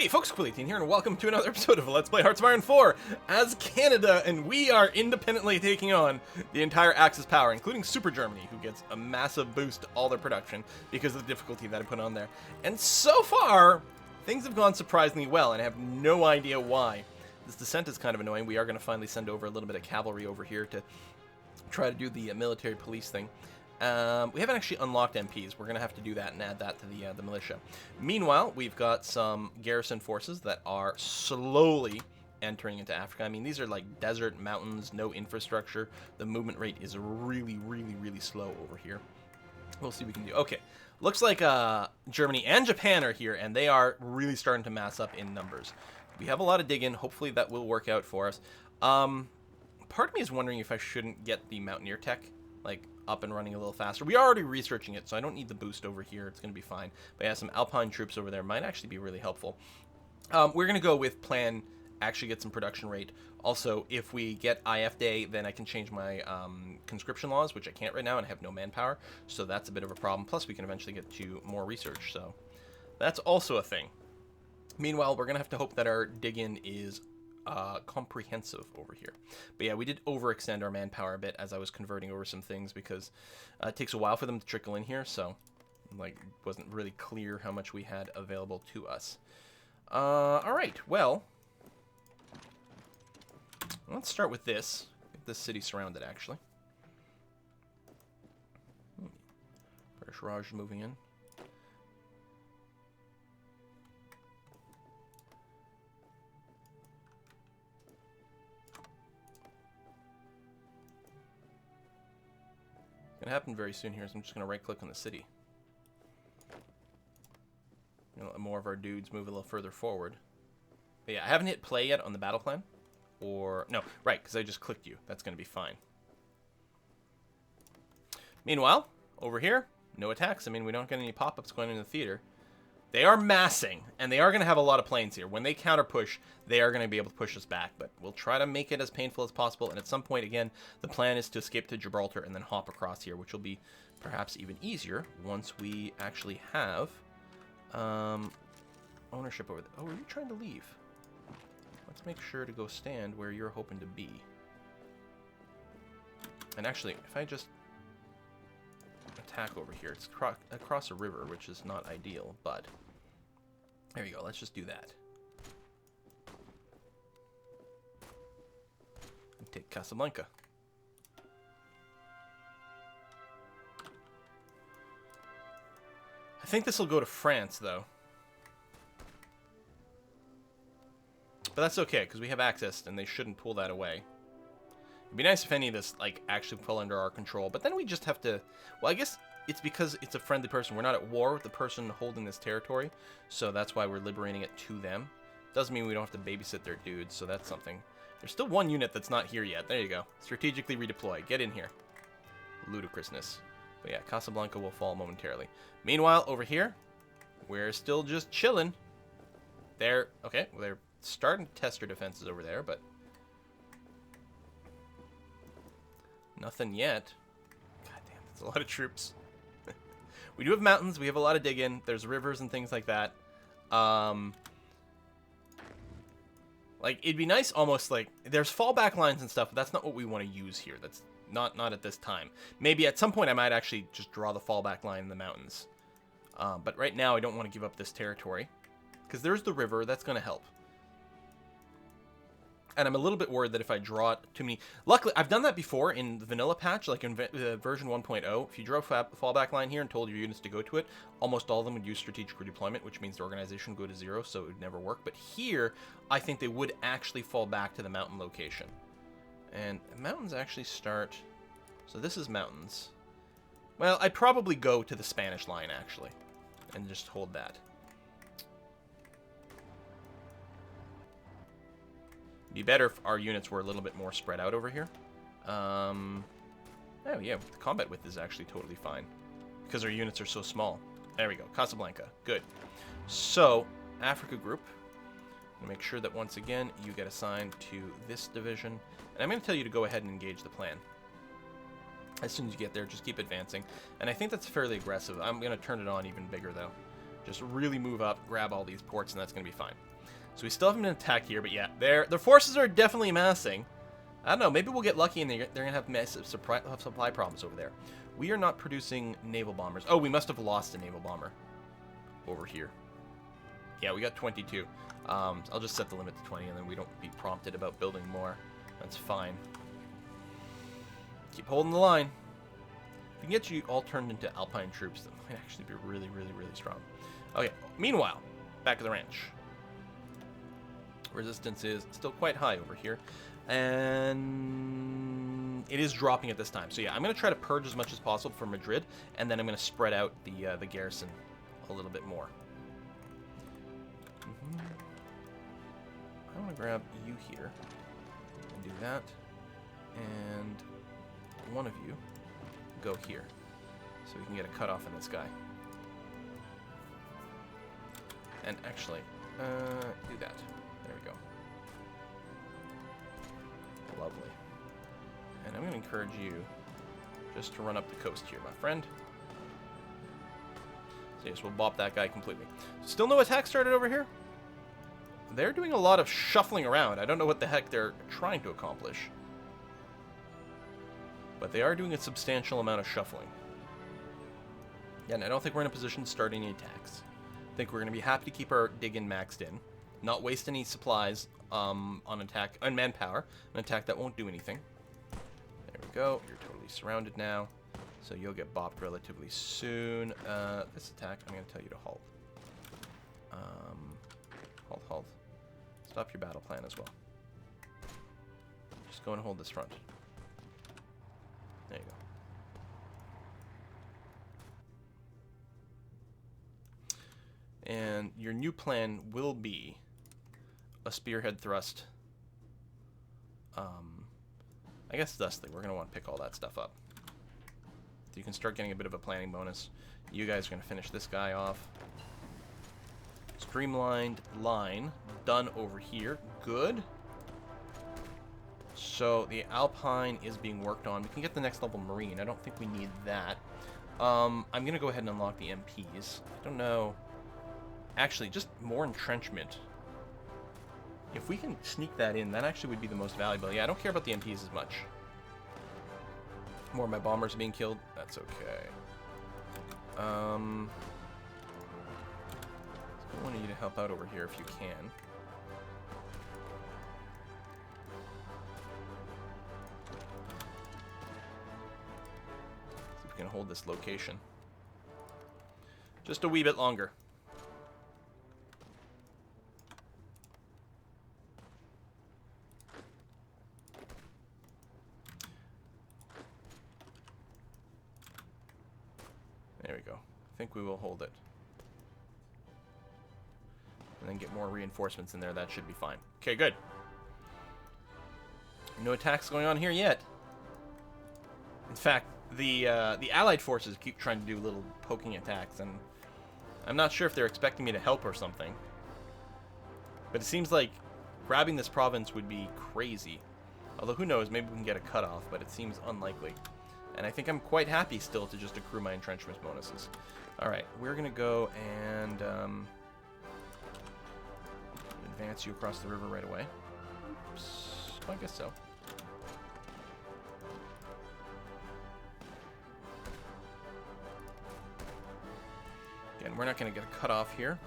Hey folks, Quilly18 here, and welcome to another episode of Let's Play Hearts of Iron 4 as Canada, and we are independently taking on the entire Axis power, including Super Germany, who gets a massive boost to all their production because of the difficulty that I put on there. And so far, things have gone surprisingly well, and I have no idea why. This descent is kind of annoying. We are going to finally send over a little bit of cavalry over here to try to do the military police thing. We haven't actually unlocked MPs. We're going to have to do that and add that to the militia. Meanwhile, we've got some garrison forces that are slowly entering into Africa. I mean, these are like desert mountains, no infrastructure. The movement rate is really slow over here. We'll see what we can do. Okay, looks like Germany and Japan are here, and they are really starting to mass up in numbers. We have a lot of dig-in. Hopefully that will work out for us. Part of me is wondering if I shouldn't get the Mountaineer tech, like, up and running a little faster. We are already researching it, so I don't need the boost over here. It's going to be fine. But yeah, some Alpine troops over there might actually be really helpful. We're going to go with plan, actually get some production rate. Also, if we get IF Day, then I can change my conscription laws, which I can't right now, and I have no manpower. So that's a bit of a problem. Plus, we can eventually get to more research. So that's also a thing. Meanwhile, we're going to have to hope that our dig-in is comprehensive over here. But yeah, we did overextend our manpower a bit as I was converting over some things because it takes a while for them to trickle in here, so like wasn't really clear how much we had available to us. Alright, well, let's start with this. Get this city surrounded, actually. British Raj moving in. Going to happen very soon here, so I'm just going to right-click on the city. Let more of our dudes move a little further forward. But yeah, I haven't hit play yet on the battle plan. Or, no, right, because I just clicked you. That's going to be fine. Meanwhile, over here, no attacks. I mean, we don't get any pop-ups going into the theater. They are massing, and they are going to have a lot of planes here. When they counter-push, they are going to be able to push us back, but we'll try to make it as painful as possible, and at some point, again, the plan is to escape to Gibraltar and then hop across here, which will be perhaps even easier once we actually have ownership over there. Oh, are you trying to leave? Let's make sure to go stand where you're hoping to be. And actually, if I just attack over here, it's across a river, which is not ideal, but there you go. Let's just do that. And take Casablanca. I think this will go to France, though. But that's okay, because we have access, and they shouldn't pull that away. It'd be nice if any of this, like, actually fell under our control, but then we just have to... Well, I guess it's because it's a friendly person. We're not at war with the person holding this territory, so that's why we're liberating it to them. Doesn't mean we don't have to babysit their dudes, so that's something. There's still one unit that's not here yet. There you go. Strategically redeploy. Get in here. Ludicrousness. But yeah, Casablanca will fall momentarily. Meanwhile, over here, we're still just chilling. They're... Okay, well, they're starting to test their defenses over there, but... Nothing yet. God damn, that's a lot of troops. We do have mountains. We have a lot of dig-in. There's rivers and things like that. Like, it'd be nice almost like... There's fallback lines and stuff, but that's not what we want to use here. That's not at this time. Maybe at some point I might actually just draw the fallback line in the mountains. But right now I don't want to give up this territory. Because there's the river. That's going to help. And I'm a little bit worried that if I draw too many... Luckily, I've done that before in the vanilla patch, like in version 1.0. If you draw a fallback line here and told your units to go to it, almost all of them would use strategic redeployment, which means the organization would go to 0, so it would never work. But here, I think they would actually fall back to the mountain location. And mountains actually start... So this is mountains. Well, I'd probably go to the Spanish line, actually, and just hold that. Be better if our units were a little bit more spread out over here. Oh yeah, the combat width is actually totally fine because our units are so small. There we go, Casablanca, good. So, Africa group, I'm gonna make sure that once again you get assigned to this division, and I'm gonna tell you to go ahead and engage the plan. As soon as you get there, just keep advancing, and I think that's fairly aggressive. I'm gonna turn it on even bigger though. Just really move up, grab all these ports, and that's going to be fine. So we still haven't been attacked here, but yeah, their forces are definitely amassing. I don't know, maybe we'll get lucky and they're going to have massive supply problems over there. We are not producing naval bombers. Oh, we must have lost a naval bomber over here. Yeah, we got 22. I'll just set the limit to 20 and then we don't be prompted about building more. That's fine. Keep holding the line. If we can get you all turned into Alpine troops, that might actually be really, really, really strong. Okay, meanwhile, back at the ranch. Resistance is still quite high over here. And it is dropping at this time. So yeah, I'm going to try to purge as much as possible from Madrid, and then I'm going to spread out the garrison a little bit more. I want to grab you here and do that, and one of you go here, so we can get a cutoff on this guy. And actually, do that. There we go. Lovely. And I'm going to encourage you just to run up the coast here, my friend. So yes, we'll bop that guy completely. Still no attack started over here? They're doing a lot of shuffling around. I don't know what the heck they're trying to accomplish. But they are doing a substantial amount of shuffling. Yeah, and I don't think we're in a position to start any attacks. I think we're going to be happy to keep our dig-in maxed in. Not waste any supplies on attack, on manpower. An attack that won't do anything. There we go. You're totally surrounded now. So you'll get bopped relatively soon. This attack, I'm going to tell you to halt. Halt. Stop your battle plan as well. Just go and hold this front. There you go. And your new plan will be a spearhead thrust. I guess thusly, we're going to want to pick all that stuff up. So you can start getting a bit of a planning bonus. You guys are going to finish this guy off. Streamlined line done over here. Good. So the Alpine is being worked on. We can get the next level Marine. I don't think we need that. I'm going to go ahead and unlock the MPs. I don't know. Actually, just more entrenchment. If we can sneak that in, that actually would be the most valuable. Yeah, I don't care about the MPs as much. More of my bombers are being killed. That's okay. I want you to help out over here if you can. See if we can hold this location just a wee bit longer. There we go. I think we will hold it. And then get more reinforcements in there. That should be fine. Okay, good. No attacks going on here yet. In fact, the Allied forces keep trying to do little poking attacks, and I'm not sure if they're expecting me to help or something. But it seems like grabbing this province would be crazy. Although, who knows, maybe we can get a cutoff, but it seems unlikely. And I think I'm quite happy still to just accrue my entrenchment bonuses. Alright, we're going to go and advance you across the river right away. Oops. I guess so. Again, we're not going to get a cutoff here.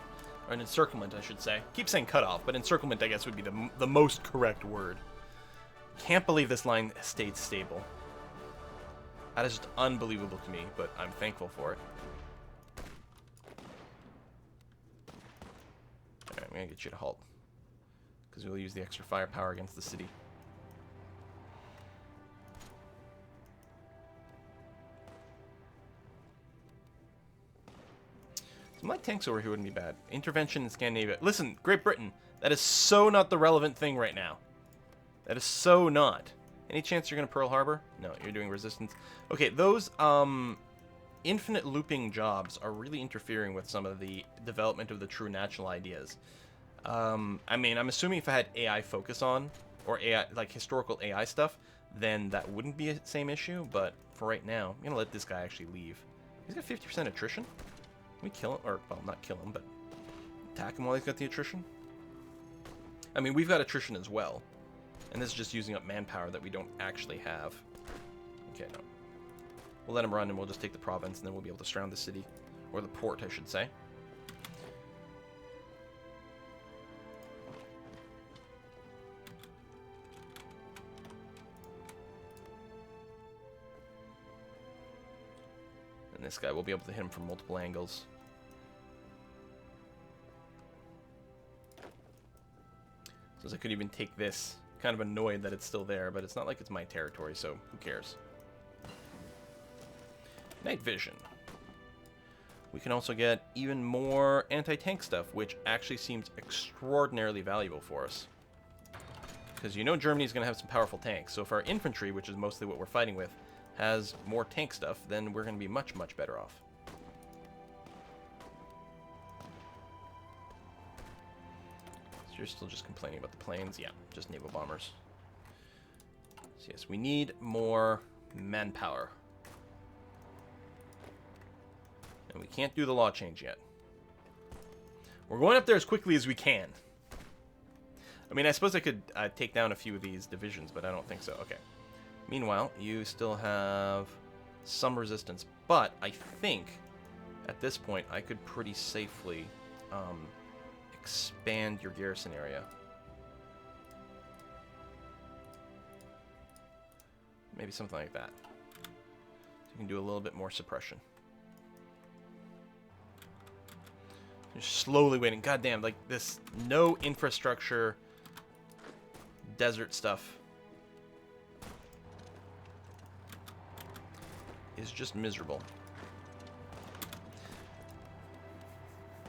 Or an encirclement, I should say. I keep saying cutoff, but encirclement, I guess, would be the most correct word. Can't believe this line stayed stable. That is just unbelievable to me, but I'm thankful for it. Alright, I'm going to get you to halt. Because we'll use the extra firepower against the city. Some light tanks over here wouldn't be bad. Intervention in Scandinavia. Listen, Great Britain, that is so not the relevant thing right now. That is so not. Any chance you're going to Pearl Harbor? No, you're doing resistance. Okay, those infinite looping jobs are really interfering with some of the development of the true national ideas. I mean, I'm assuming if I had AI focus on, or AI, like historical AI stuff, then that wouldn't be the same issue, but for right now, I'm going to let this guy actually leave. He's got 50% attrition? We kill him, or, well, not kill him, but attack him while he's got the attrition? I mean, we've got attrition as well. And this is just using up manpower that we don't actually have. Okay, no. We'll let him run and we'll just take the province and then we'll be able to surround the city. Or the port, I should say. And this guy will be able to hit him from multiple angles. So I could even take this. Kind of annoyed that it's still there, but it's not like it's my territory, so who cares? Night vision. We can also get even more anti-tank stuff, which actually seems extraordinarily valuable for us. Because you know Germany's going to have some powerful tanks, so if our infantry, which is mostly what we're fighting with, has more tank stuff, then we're going to be much, much better off. So you're still just complaining about the planes? Yeah, just naval bombers. So yes, we need more manpower. And we can't do the law change yet. We're going up there as quickly as we can. I mean, I suppose I could take down a few of these divisions, but I don't think so. Okay. Meanwhile, you still have some resistance, but I think at this point I could pretty safely expand your garrison area. Maybe something like that. So you can do a little bit more suppression. You're slowly waiting. Goddamn, like this no infrastructure desert stuff is just miserable.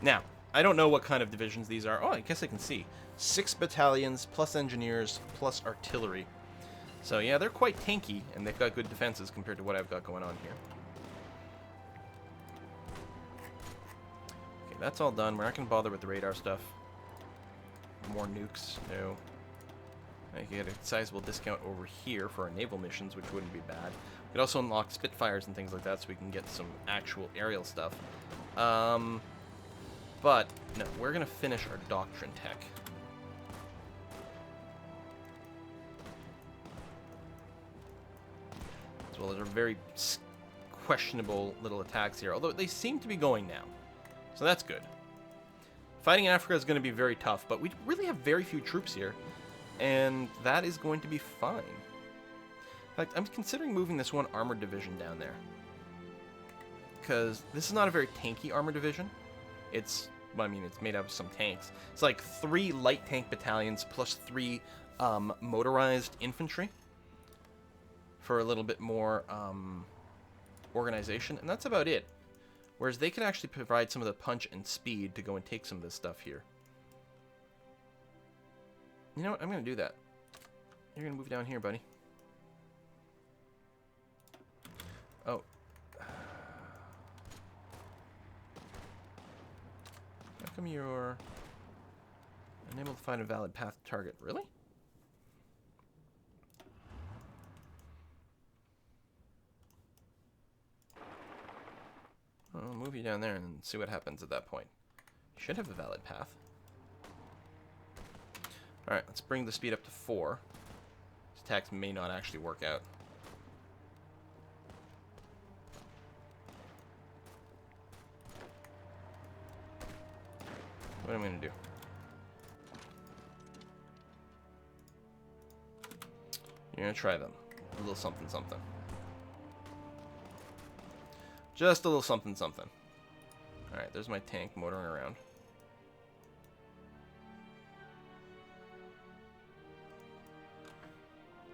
Now, I don't know what kind of divisions these are. Oh, I guess I can see. 6 battalions, plus engineers, plus artillery. So yeah, they're quite tanky, and they've got good defenses compared to what I've got going on here. Okay, that's all done. We're not going to bother with the radar stuff. More nukes. No. I can get a sizable discount over here for our naval missions, which wouldn't be bad. We could also unlock Spitfires and things like that so we can get some actual aerial stuff. But, no, we're going to finish our doctrine tech. As well as our very questionable little attacks here, although they seem to be going now. So that's good. Fighting in Africa is going to be very tough, but we really have very few troops here, and that is going to be fine. In fact, I'm considering moving this one armored division down there. Because this is not a very tanky armored division. It's, well, I mean, it's made up of some tanks. It's like 3 light tank battalions plus 3 motorized infantry for a little bit more organization, and that's about it. Whereas they can actually provide some of the punch and speed to go and take some of this stuff here. You know what? I'm going to do that. You're going to move down here, buddy. Oh. How come you're unable to find a valid path to target? Really? I'll move you down there and see what happens at that point. You should have a valid path. Alright, let's bring the speed up to 4. These attacks may not actually work out. What am I going to do? You're going to try them. A little something something. Just a little something something. Alright, there's my tank motoring around.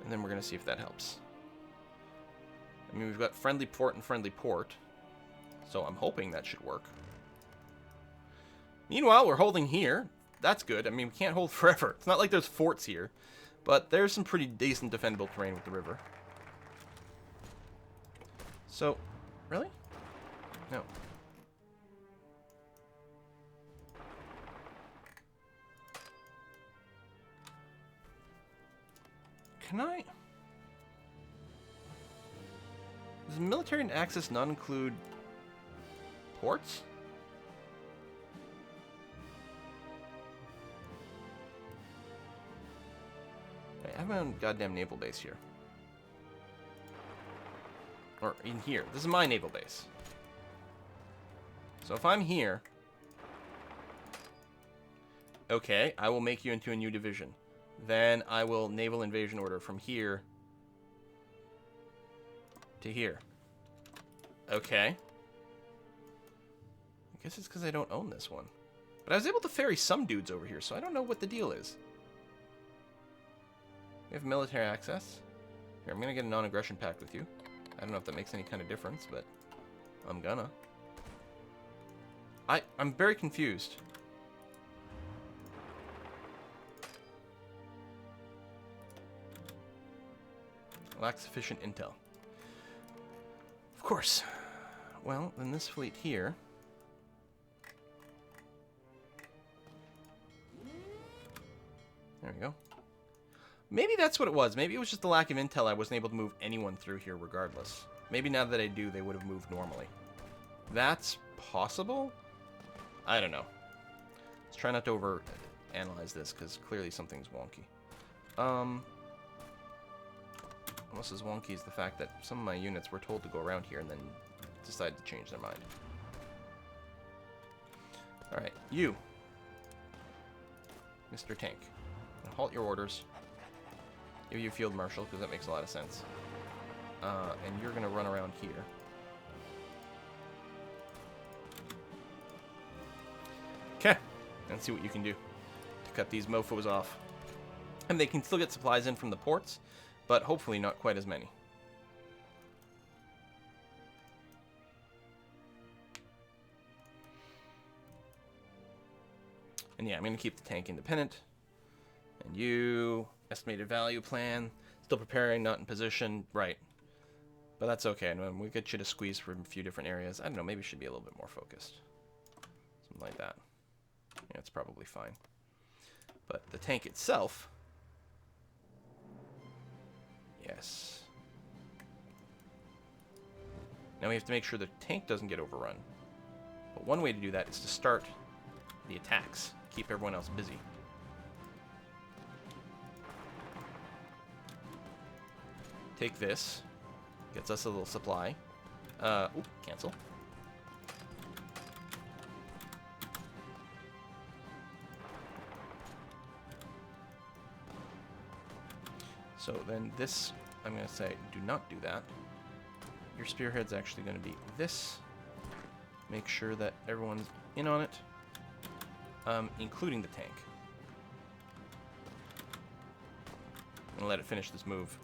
And then we're going to see if that helps. I mean, we've got friendly port and friendly port. So I'm hoping that should work. Meanwhile, we're holding here. That's good. I mean, we can't hold forever. It's not like there's forts here. But there's some pretty decent defendable terrain with the river. So, really? No. Can I? Does military access not include ports? Alright, I have my own goddamn naval base here. Or in here. This is my naval base. So if I'm here... Okay, I will make you into a new division. Then I will naval invasion order from here to here. Okay. I guess it's because I don't own this one. But I was able to ferry some dudes over here, so I don't know what the deal is. We have military access. Here, I'm going to get a non-aggression pact with you. I don't know if that makes any kind of difference, but I'm gonna. I'm very confused. Lack sufficient intel. Of course. Well, then this fleet here... There we go. Maybe that's what it was. Maybe it was just the lack of intel. I wasn't able to move anyone through here regardless. Maybe now that I do, they would have moved normally. That's possible? I don't know. Let's try not to over-analyze this, because clearly something's wonky. Almost as wonky as the fact that some of my units were told to go around here and then decided to change their mind. Alright, you. Mr. Tank. Halt your orders. Give you Field Marshal, because that makes a lot of sense. And you're going to run around here. Okay. And see what you can do to cut these mofos off. And they can still get supplies in from the ports, but hopefully not quite as many. And yeah, I'm going to keep the tank independent. And you, estimated value plan, still preparing, not in position, right. But that's okay, and we get you to squeeze from a few different areas. I don't know, maybe it should be a little bit more focused. Something like that. Yeah, it's probably fine. But the tank itself... Yes. Now we have to make sure the tank doesn't get overrun. But one way to do that is to start the attacks. Keep everyone else busy. Take this. Gets us a little supply. Ooh, cancel. So then this, I'm going to say, do not do that. Your spearhead's actually going to be this. Make sure that everyone's in on it, including the tank. I'm going to let it finish this move.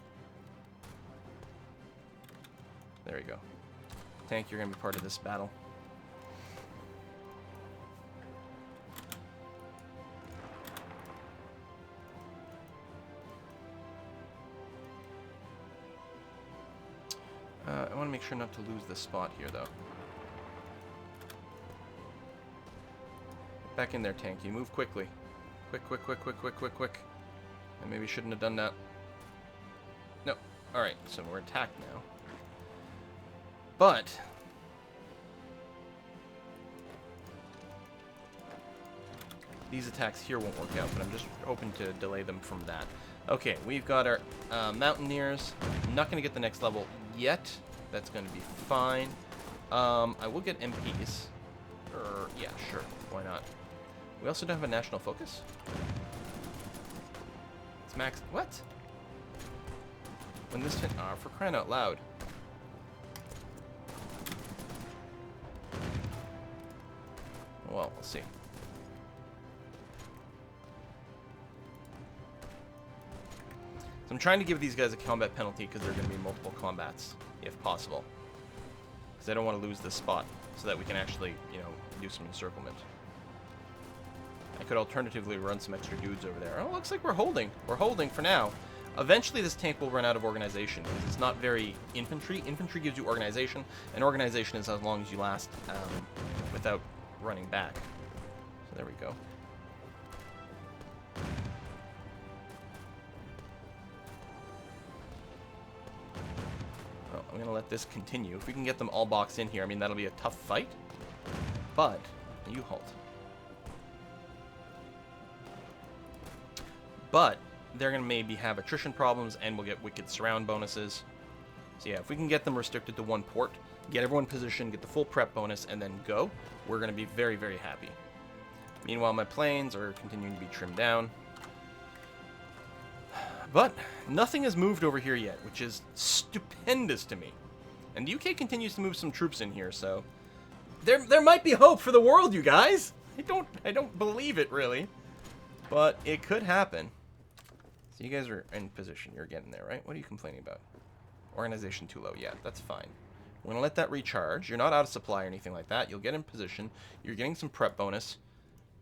There you go. Tank, you're going to be part of this battle. I want to make sure not to lose this spot here, though. Back in there, tank. You move quickly. Quick, quick, quick, quick, quick, quick, quick. I maybe shouldn't have done that. No. Alright, so we're attacked now. But... these attacks here won't work out, but I'm just hoping to delay them from that. Okay, we've got our Mountaineers. I'm not going to get the next level yet. That's going to be fine. I will get MPs. Yeah, sure. Why not? We also don't have a national focus. It's max... What? When this... for crying out loud. Well, we'll see. So I'm trying to give these guys a combat penalty because they're going to be multiple combats, if possible. Because I don't want to lose this spot, so that we can actually, you know, do some encirclement. I could alternatively run some extra dudes over there. Oh, looks like we're holding. We're holding for now. Eventually this tank will run out of organization, because it's not very infantry. Infantry gives you organization, and organization is as long as you last without running back. So there we go. Well, I'm going to let this continue. If we can get them all boxed in here, I mean, that'll be a tough fight. But, you halt. But, they're going to maybe have attrition problems, and we'll get wicked surround bonuses. So yeah, if we can get them restricted to one port, get everyone positioned, get the full prep bonus, and then go, we're going to be very, very happy. Meanwhile, my planes are continuing to be trimmed down. But nothing has moved over here yet, which is stupendous to me. And the UK continues to move some troops in here, so there might be hope for the world, you guys. I don't believe it really, but it could happen. So you guys are in position. You're getting there, right? What are you complaining about? Organization too low. Yeah, that's fine. We're gonna let that recharge. You're not out of supply or anything like that. You'll get in position. You're getting some prep bonus.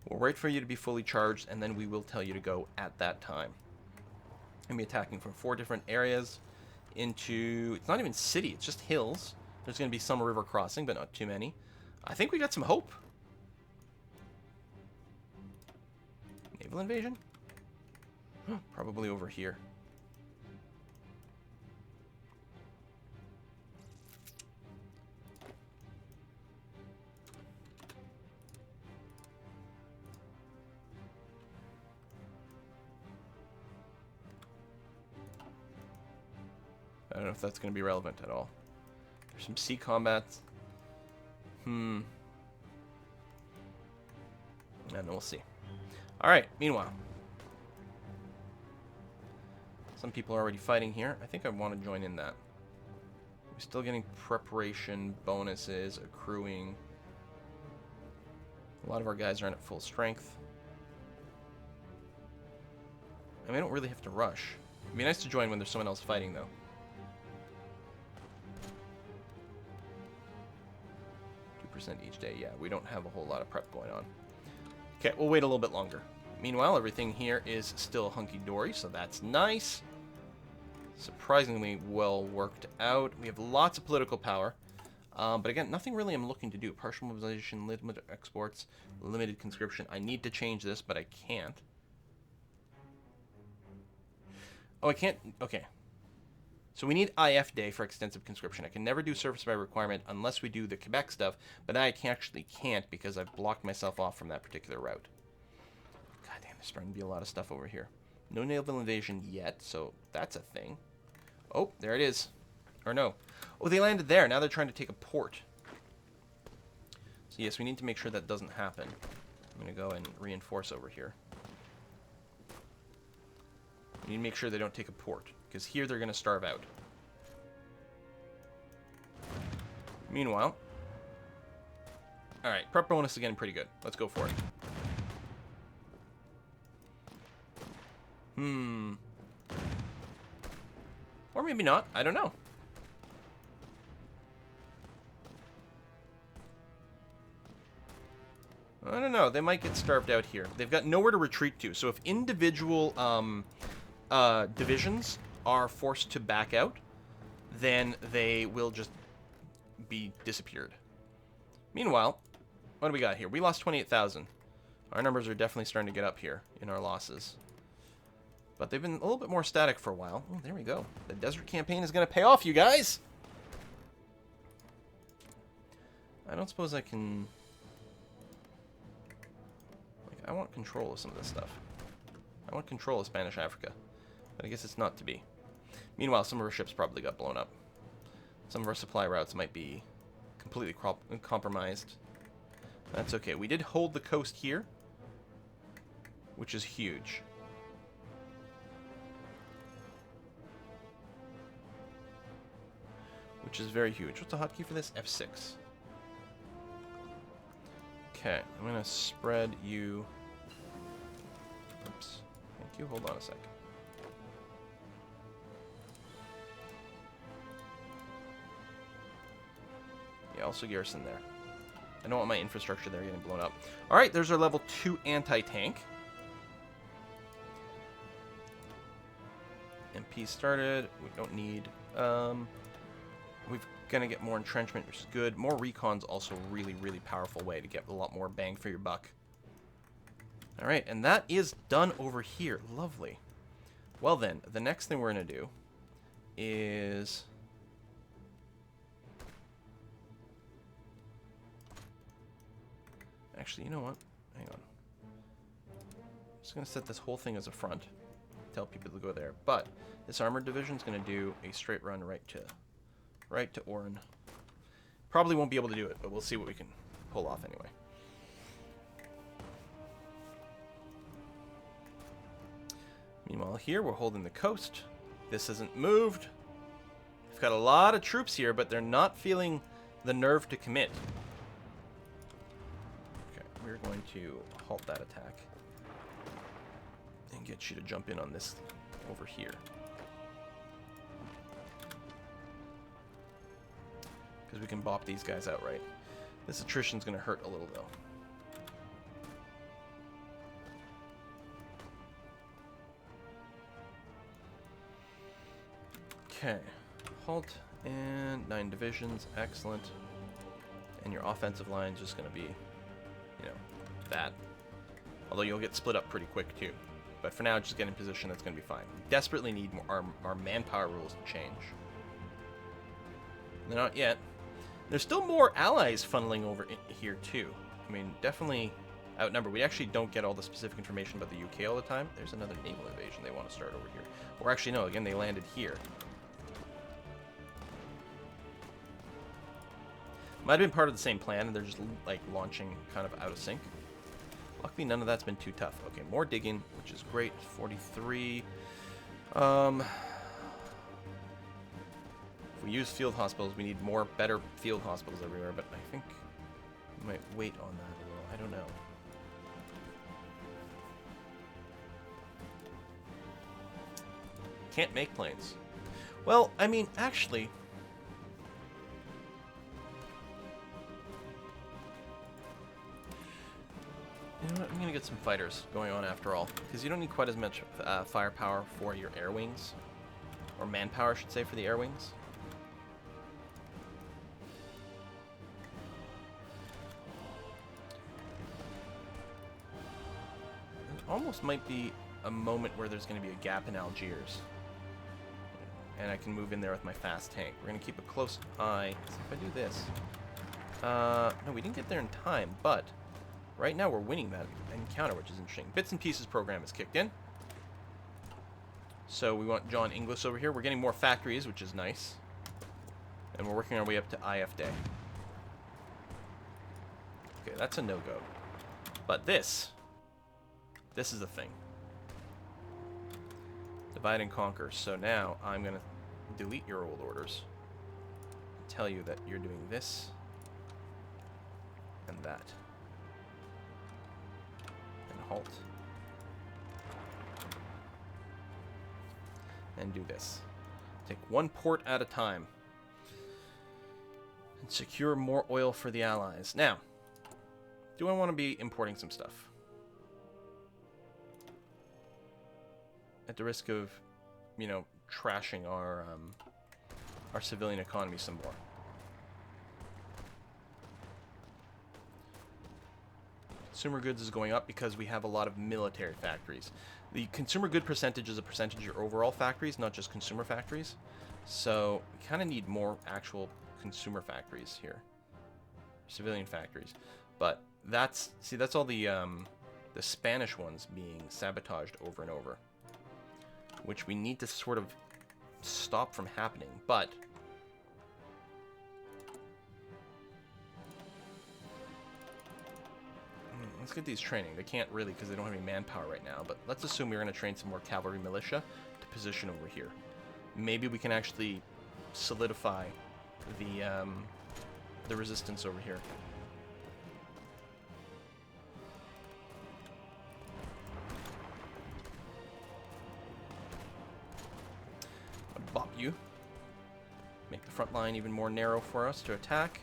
We'll wait for you to be fully charged, and then we will tell you to go at that time. Gonna be attacking from 4 different areas into, it's not even city, it's just hills. There's gonna be some river crossing, but not too many. I think we got some hope. Naval invasion? Probably over here. I don't know if that's going to be relevant at all. There's some sea combats. And we'll see. Alright, meanwhile. Some people are already fighting here. I think I want to join in that. We're still getting preparation, bonuses, accruing. A lot of our guys aren't at full strength. I mean, I don't really have to rush. It'd be nice to join when there's someone else fighting, though. 2% each day. Yeah, we don't have a whole lot of prep going on. Okay, we'll wait a little bit longer. Meanwhile, everything here is still hunky-dory, so that's nice. Surprisingly well worked out. We have lots of political power. But again, nothing really I'm looking to do. Partial mobilization, limited exports, limited conscription. I need to change this, but I can't. Oh, I can't. Okay. So we need IF Day for extensive conscription. I can never do service by requirement unless we do the Quebec stuff, but I actually can't because I've blocked myself off from that particular route. God damn, there's starting to be a lot of stuff over here. No naval invasion yet, so that's a thing. Oh, there it is. Or no. Oh, they landed there. Now they're trying to take a port. So yes, we need to make sure that doesn't happen. I'm going to go and reinforce over here. We need to make sure they don't take a port, because here they're going to starve out. Meanwhile, alright, prep bonus is getting pretty good. Let's go for it. Or maybe not. I don't know. I don't know. They might get starved out here. They've got nowhere to retreat to. So if individual divisions are forced to back out, then they will just be disappeared. Meanwhile, what do we got here? We lost 28,000. Our numbers are definitely starting to get up here in our losses. But they've been a little bit more static for a while. Oh, there we go. The desert campaign is going to pay off, you guys! I don't suppose I can... I want control of some of this stuff. I want control of Spanish Africa. But I guess it's not to be. Meanwhile, some of our ships probably got blown up. Some of our supply routes might be completely compromised. That's okay. We did hold the coast here, which is huge. Which is very huge. What's the hotkey for this? F6. Okay, I'm going to spread you... Oops. Thank you. Hold on a sec. Yeah, also garrison there. I don't want my infrastructure there getting blown up. Alright, there's our level 2 anti-tank. MP started. We don't need... We're going to get more entrenchment, which is good. More recon's also a really, really powerful way to get a lot more bang for your buck. Alright, and that is done over here. Lovely. Well then, the next thing we're going to do is... Actually, you know what? Hang on. I'm just going to set this whole thing as a front. tell people to go there. But this armored division is going to do a straight run right to Orin. Probably won't be able to do it, but we'll see what we can pull off anyway. Meanwhile, here we're holding the coast. This hasn't moved. We've got a lot of troops here, but they're not feeling the nerve to commit. Okay, we're going to halt that attack and get you to jump in on this over here. Because we can bop these guys outright. This attrition's going to hurt a little, though. Okay, halt and 9 divisions, excellent. And your offensive line is just going to be, you know, that. Although you'll get split up pretty quick too. But for now, just get in position, that's going to be fine. We desperately need more, our manpower rules to change. They're not yet. There's still more allies funneling over in here too. I mean, definitely outnumbered. We actually don't get all the specific information about the UK all the time. There's another naval invasion they want to start over here. Or actually, no, again, they landed here. Might have been part of the same plan, and they're just like launching kind of out of sync. Luckily, none of that's been too tough. Okay, more digging, which is great. 43. If we use field hospitals, we need more better field hospitals everywhere, but I think we might wait on that a little. I don't know. Can't make planes. Well, I mean, actually... You know what? I'm going to get some fighters going on after all, because you don't need quite as much firepower for your air wings, or manpower, I should say, for the air wings. There almost might be a moment where there's going to be a gap in Algiers, and I can move in there with my fast tank. We're going to keep a close eye. So if I do this, no, we didn't get there in time, but right now we're winning that encounter, which is interesting. Bits and Pieces program is kicked in. So we want John Inglis over here. We're getting more factories, which is nice. And we're working our way up to IF Day. Okay, that's a no-go. But this is the thing. Divide and conquer. So now I'm going to delete your old orders. Tell you that you're doing this and that. Halt. And do this. Take one port at a time. And secure more oil for the Allies. Now, do I want to be importing some stuff? At the risk of, you know, trashing our civilian economy some more. Consumer goods is going up because we have a lot of military factories. The consumer good percentage is a percentage of your overall factories, not just consumer factories. So we kind of need more actual consumer factories here, civilian factories. But that's all the Spanish ones being sabotaged over and over, which we need to sort of stop from happening. But let's get these training. They can't really because they don't have any manpower right now, but let's assume we're going to train some more cavalry militia to position over here. Maybe we can actually solidify the resistance over here. I'll bop you. Make the front line even more narrow for us to attack.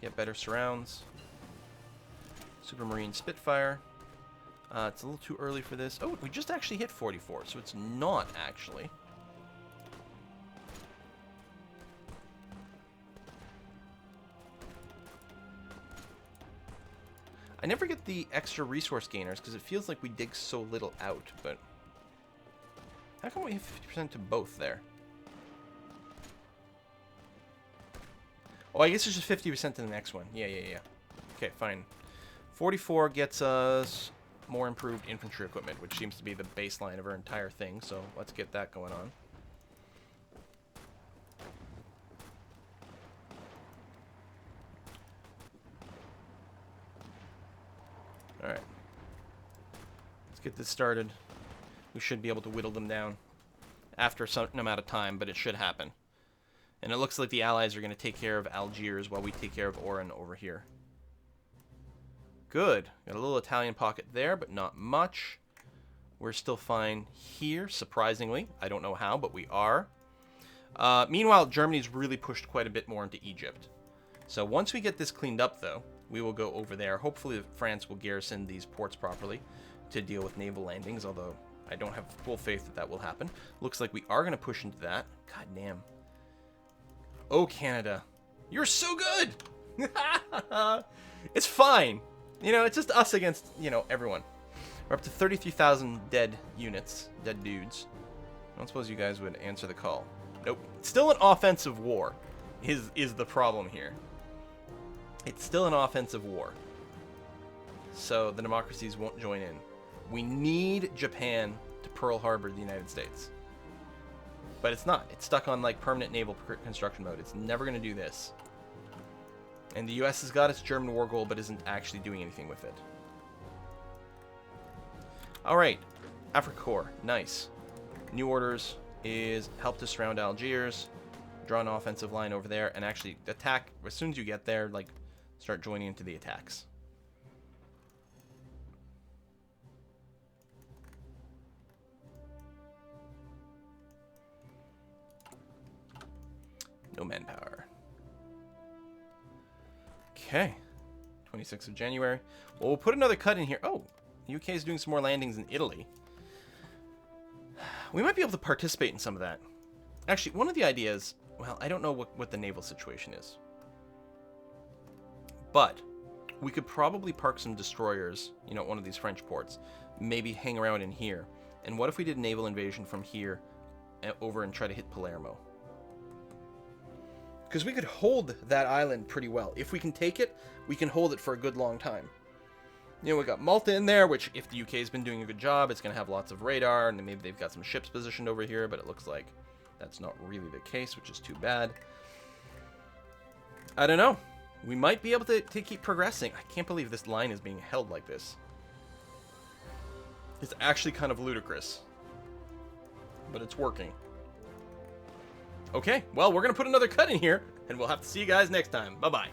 Get better surrounds. Supermarine Spitfire. It's a little too early for this. Oh, we just actually hit 44, so it's not actually. I never get the extra resource gainers because it feels like we dig so little out, but how come we have 50% to both there? Oh, I guess it's just 50% to the next one. Yeah. Okay, fine. 44 gets us more improved infantry equipment, which seems to be the baseline of our entire thing. So let's get that going on. All right. Let's get this started. We should be able to whittle them down after a certain amount of time, but it should happen. And it looks like the Allies are going to take care of Algiers while we take care of Oran over here. Good. Got a little Italian pocket there, but not much. We're still fine here, surprisingly. I don't know how, but we are. Meanwhile, Germany's really pushed quite a bit more into Egypt. So once we get this cleaned up, though, we will go over there. Hopefully France will garrison these ports properly to deal with naval landings, although I don't have full faith that that will happen. Looks like we are going to push into that. God damn. Oh, Canada. You're so good! It's fine. You know, it's just us against, you know, everyone. We're up to 33,000 dead units. Dead dudes. I don't suppose you guys would answer the call. Nope. Still an offensive war is the problem here. It's still an offensive war. So the democracies won't join in. We need Japan to Pearl Harbor the United States. But it's not. It's stuck on, like, permanent naval construction mode. It's never going to do this. And the US has got its German war goal, but isn't actually doing anything with it. Alright. Africa Corps. Nice. New orders is help to surround Algiers. Draw an offensive line over there. And actually attack as soon as you get there. Like, start joining into the attacks. No manpower. Okay. 26th of January. Well, we'll put another cut in here. Oh, the UK is doing some more landings in Italy. We might be able to participate in some of that. Actually, one of the ideas... Well, I don't know what the naval situation is. But we could probably park some destroyers, you know, at one of these French ports. Maybe hang around in here. And what if we did naval invasion from here over and try to hit Palermo? Because we could hold that island pretty well. If we can take it, we can hold it for a good long time. You know, we got Malta in there, which if the UK's been doing a good job, it's going to have lots of radar, and maybe they've got some ships positioned over here, but it looks like that's not really the case, which is too bad. I don't know. We might be able to keep progressing. I can't believe this line is being held like this. It's actually kind of ludicrous. But it's working. Okay, well, we're going to put another cut in here, and we'll have to see you guys next time. Bye-bye.